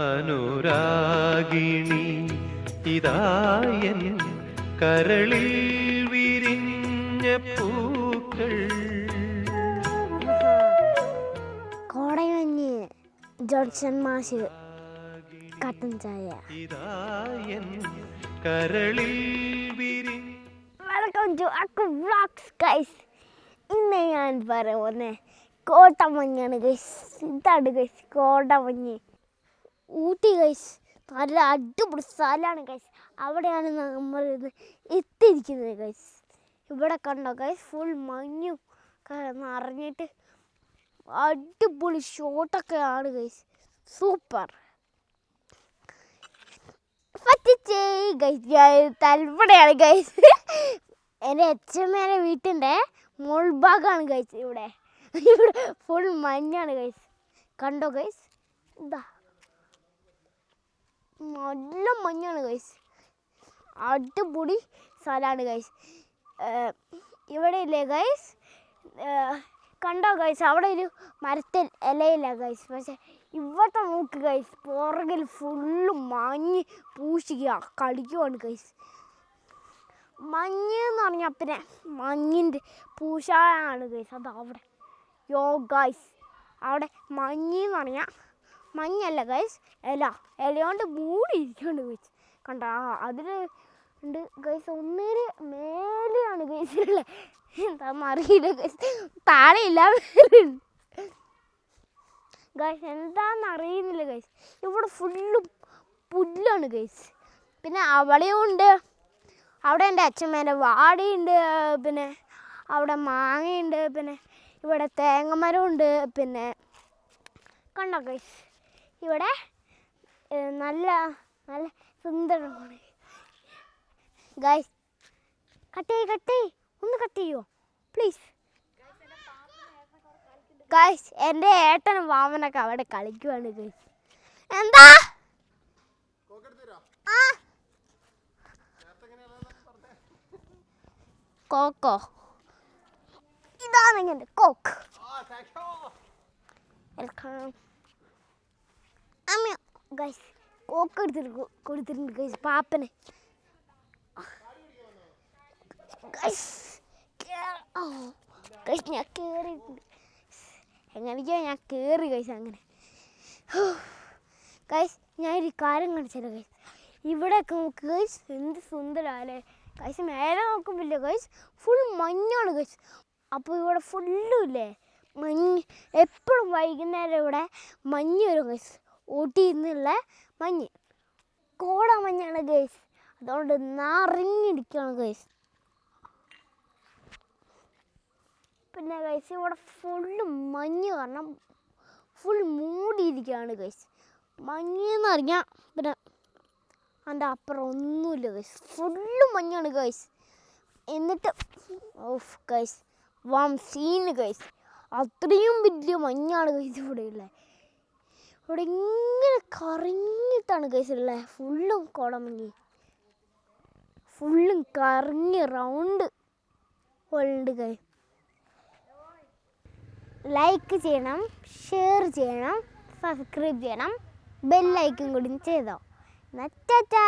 അനുരാഗിണി ഇതായൻ കരളിൽ വിരിഞ്ഞ പൂക്കൾ. കോടമഞ്ഞ് ജോൺസൺ മാഷ് കട്ടൻ ചായ. ഇതായൻ കരളിൽ വിരിഞ്ഞ. Welcome to Akku vlogs guys. ഇന്ന് ഞാൻ പറയുന്നത് കോടമഞ്ഞാണ് ഗൈസ്. ഇതാണ് ഗൈസ് കോടമഞ്ഞ്. ഊട്ടി ഗൈസ് നല്ല അടിപൊളി സ്ഥലമാണ് ഗൈസ്. അവിടെയാണ് നമ്മൾ എത്തിയിരിക്കുന്നത് ഗൈസ്. ഇവിടെ കണ്ടോ ഗൈസ്, ഫുൾ മഞ്ഞും നിറഞ്ഞിട്ട് അടിപൊളി ഷോട്ടൊക്കെയാണ് ഗൈസ്. സൂപ്പർ പറ്റിച്ചേ ഗൈസ്. തലപ്പടയാണ് ഗൈസ്. എൻ്റെ അച്ഛമ്മേൻ്റെ വീട്ടിൻ്റെ മുൾഭാഗമാണ് ഗൈസ്. ഇവിടെ ഫുൾ മഞ്ഞാണ് ഗൈസ്. കണ്ടോ ഗൈസ്, ഇതാ നല്ല മഞ്ഞാണ് ഗൈസ്. അടിപൊളി സ്ഥലമാണ് ഗൈസ്. ഇവിടെ ഇല്ലേ ഗൈസ്, കണ്ടോ ഗൈസ്, അവിടെ ഒരു മരത്തിൽ ഇലയില്ല ഗൈസ്. പക്ഷെ ഇവിടെ നോക്ക് ഗൈസ്, പുറകിൽ ഫുള്ള് മഞ്ഞ് പൂശിക്കുക കളിക്കുവാണ് ഗൈസ്. മഞ്ഞ് എന്ന് പറഞ്ഞാൽ പിന്നെ മഞ്ഞിൻ്റെ പൂശാണ് ഗൈസ്. അത് അവിടെ ഗൈസ്, അവിടെ മഞ്ഞ് എന്ന് പറഞ്ഞാൽ മഞ്ഞല്ല ഗൈസ്, ഇലയോണ്ട് മൂടിയിരിക്കുന്നുണ്ട് ഗൈസ്. കണ്ട അതിൽ ഉണ്ട് ഗൈസ്. ഒന്നിന് മേലെയാണ് ഗൈസ് ഉള്ളത്. എന്താണെന്ന് അറിയില്ല ഗൈസ്, താഴെയില്ല ഗൈസ്. എന്താണെന്ന് അറിയുന്നില്ല ഗൈസ്. ഇവിടെ ഫുള്ളും പുല്ലാണ് ഗൈസ്. പിന്നെ അവിടെയും ഉണ്ട്, അവിടെ എൻ്റെ അച്ഛമ്മേൻ്റെ വാടയുണ്ട്, പിന്നെ അവിടെ മാങ്ങയുണ്ട്, പിന്നെ ഇവിടെ തേങ്ങമരമുണ്ട്. പിന്നെ കണ്ടോ ഗൈസ്, ഇവിടെ നല്ല നല്ല സുന്ദരമാണ് ഗൈസ്. കട്ട് ഒന്ന് കട്ട് ചെയ്യുമോ പ്ലീസ് ഗൈസ്. എൻ്റെ ഏട്ടനും വാമനൊക്കെ അവിടെ കളിക്കുവാണ് ഗൈസ്. എന്താ കോക്കോ, ഇതാണ് എൻ്റെ കോക്ക്. വെൽക്കം. അമ്മ ഗൈസ് കോക്ക് കൊടുത്തിട്ടുണ്ട് ഗൈസ് പാപ്പന് ഗൈസ്. ഗൈസ് ഞാൻ കയറിയിട്ടുണ്ട്. എങ്ങനെയൊക്കെയോ ഞാൻ കയറി ഗൈസ്. അങ്ങനെ ഗൈസ് ഞാൻ ഒരു കാര്യം കാണിച്ചല്ലോ ഗൈസ്. ഇവിടെയൊക്കെ നോക്ക് ഗൈസ്, എന്ത് സുന്ദരമല്ലേ ഗൈസ്. മേലെ നോക്കുമ്പില്ലേ ഗൈസ്, ഫുൾ മഞ്ഞാണ് ഗൈസ്. അപ്പോൾ ഇവിടെ ഫുള്ളും ഇല്ലേ മഞ്ഞ്. എപ്പോഴും വൈകുന്നേരം ഇവിടെ മഞ്ഞ് വരും ഗൈസ്. ഊട്ടിയിൽ നിന്നുള്ള മഞ്ഞ്, കോട മഞ്ഞാണ് ഗൈസ്. അതുകൊണ്ട് നിറഞ്ഞിരിക്കുകയാണ് ഗൈസ്. പിന്നെ ഗൈസ് ഇവിടെ ഫുള്ള് മഞ്ഞ് കാരണം ഫുൾ മൂടിയിരിക്കുകയാണ് ഗൈസ്. മഞ്ഞ് എന്ന് പറഞ്ഞാൽ പിന്നെ അതിൻ്റെ അപ്പുറം ഒന്നുമില്ല ഗൈസ്. ഫുള്ള് മഞ്ഞാണ് ഗൈസ്. എന്നിട്ട് off guys, warm scene guys. അത്രയും വലിയ മഞ്ഞാണ് ഗൈസ് ഇവിടെ ഉള്ളത്. ഇവിടെ ഇങ്ങനെ കറങ്ങിയിട്ടാണ് ഗൈസ് ഉള്ളത്. ഫുള്ളും കോടമഞ്ഞ്, ഫുള്ളും കറങ്ങി റൗണ്ട് ഉണ്ട് ഗൈസ്. ലൈക്ക് ചെയ്യണം, ഷെയർ ചെയ്യണം, സബ്സ്ക്രൈബ് ചെയ്യണം, ബെല്ലൈക്കും കൂടി ചെയ്തോ. ടാറ്റാ.